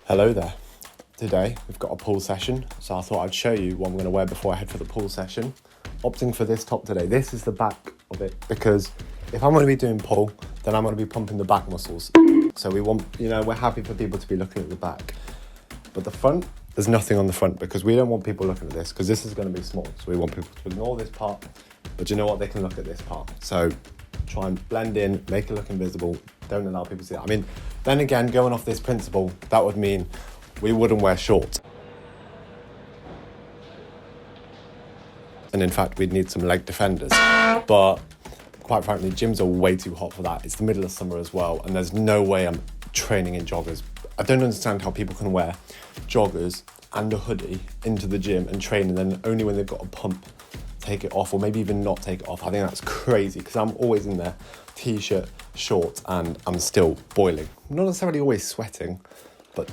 Hello there. Today we've got a pool session, so I thought I'd show you what I'm going to wear before I head for the pool session. Opting for this top today. This is the back of it because if I'm going to be doing pull, then I'm going to be pumping the back muscles. So we want, we're happy for people to be looking at the back. But the front, there's nothing on the front because we don't want people looking at this because this is going to be small. So we want people to ignore this part, but you know what? They can look at this part. So try and blend in, make it look invisible. Don't allow people to see it. I mean, then again, going off this principle, that would mean we wouldn't wear shorts. And in fact, we'd need some leg defenders. But quite frankly, gyms are way too hot for that. It's the middle of summer as well, and there's no way I'm training in joggers. I don't understand how people can wear joggers and a hoodie into the gym and train, and then only when they've got a pump, take it off, or maybe even not take it off. I think that's crazy because I'm always in there, t-shirt, shorts, and I'm still boiling. Not necessarily always sweating, but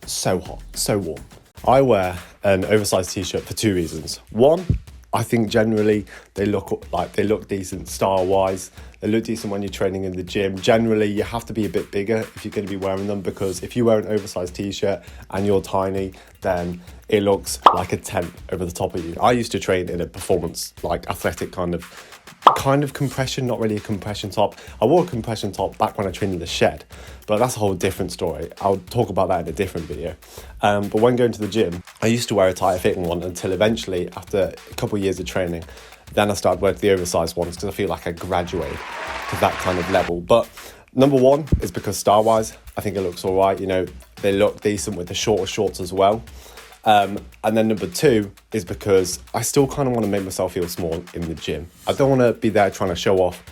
so hot, so warm. I wear an oversized t-shirt for two reasons. One, I think generally they look decent style-wise. They look decent when you're training in the gym. Generally, you have to be a bit bigger if you're going to be wearing them, because if you wear an oversized t-shirt and you're tiny, then it looks like a tent over the top of you. I used to train in a performance, athletic kind of compression, not really a compression top. I wore a compression top back when I trained in the shed, but that's a whole different story. I'll talk about that in a different video. But when going to the gym, I used to wear a tighter fitting one until eventually, after a couple of years of training, then I started wearing the oversized ones because I feel like I graduated to that kind of level. But number one is because style-wise, I think it looks all right. They look decent with the shorter shorts as well. And then number two is because I still kind of want to make myself feel small in the gym. I don't want to be there trying to show off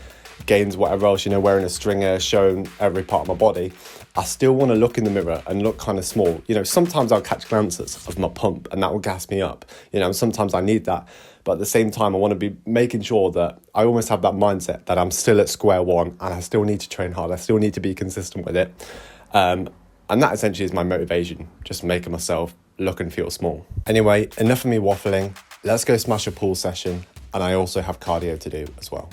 gains, whatever else, wearing a stringer, showing every part of my body. I still want to look in the mirror and look kind of small. Sometimes I'll catch glances of my pump and that will gas me up. And sometimes I need that. But at the same time, I want to be making sure that I almost have that mindset that I'm still at square one and I still need to train hard. I still need to be consistent with it. And that essentially is my motivation, just making myself look and feel small. Anyway, enough of me waffling. Let's go smash a pool session. And I also have cardio to do as well.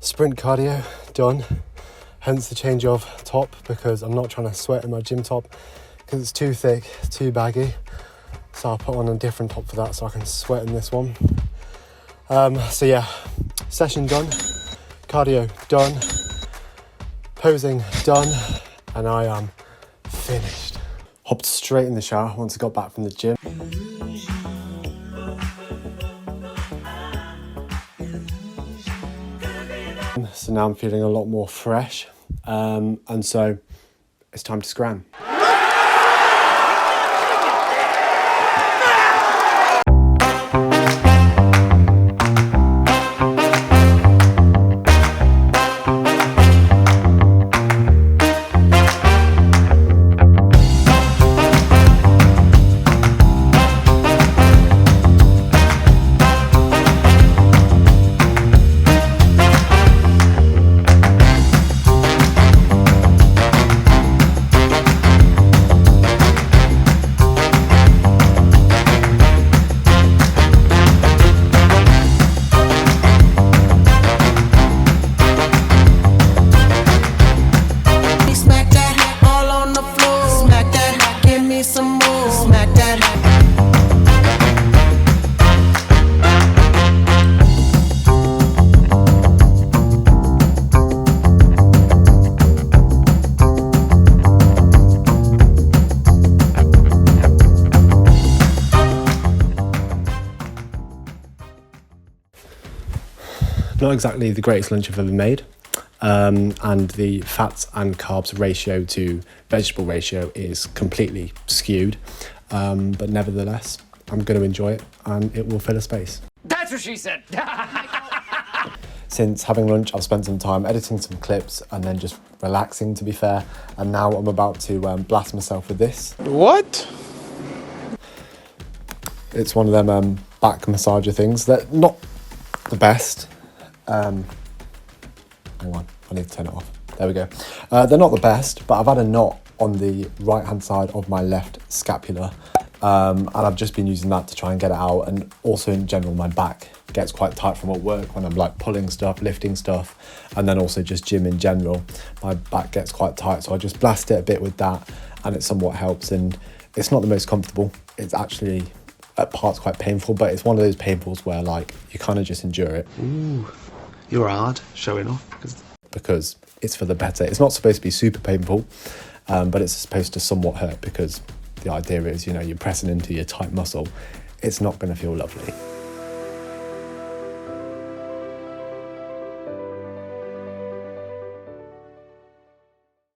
Sprint cardio done, hence the change of top, because I'm not trying to sweat in my gym top because it's too thick, too baggy. So I'll put on a different top for that so I can sweat in this one. So yeah, session done, cardio done, posing done, and I am finished. Hopped straight in the shower once I got back from the gym. So now I'm feeling a lot more fresh, and so it's time to scran. Not exactly the greatest lunch I've ever made, and the fats and carbs ratio to vegetable ratio is completely skewed, but nevertheless I'm going to enjoy it and it will fill a space. That's what she said. Since having lunch, I've spent some time editing some clips and then just relaxing, to be fair, and now I'm about to blast myself with this. What? It's one of them back massager things. They're not the best. Hang on, I need to turn it off. There we go. They're not the best, but I've had a knot on the right hand side of my left scapula, and I've just been using that to try and get it out. And also in general, my back gets quite tight from at work when I'm like pulling stuff, lifting stuff, and then also just gym in general. My back gets quite tight, so I just blast it a bit with that, and it somewhat helps. And it's not the most comfortable. It's actually at parts quite painful, but it's one of those painfuls where like you kind of just endure it. Ooh, you're hard showing off. Because it's for the better. It's not supposed to be super painful, but it's supposed to somewhat hurt, because the idea is, you know, you're pressing into your tight muscle. It's not going to feel lovely.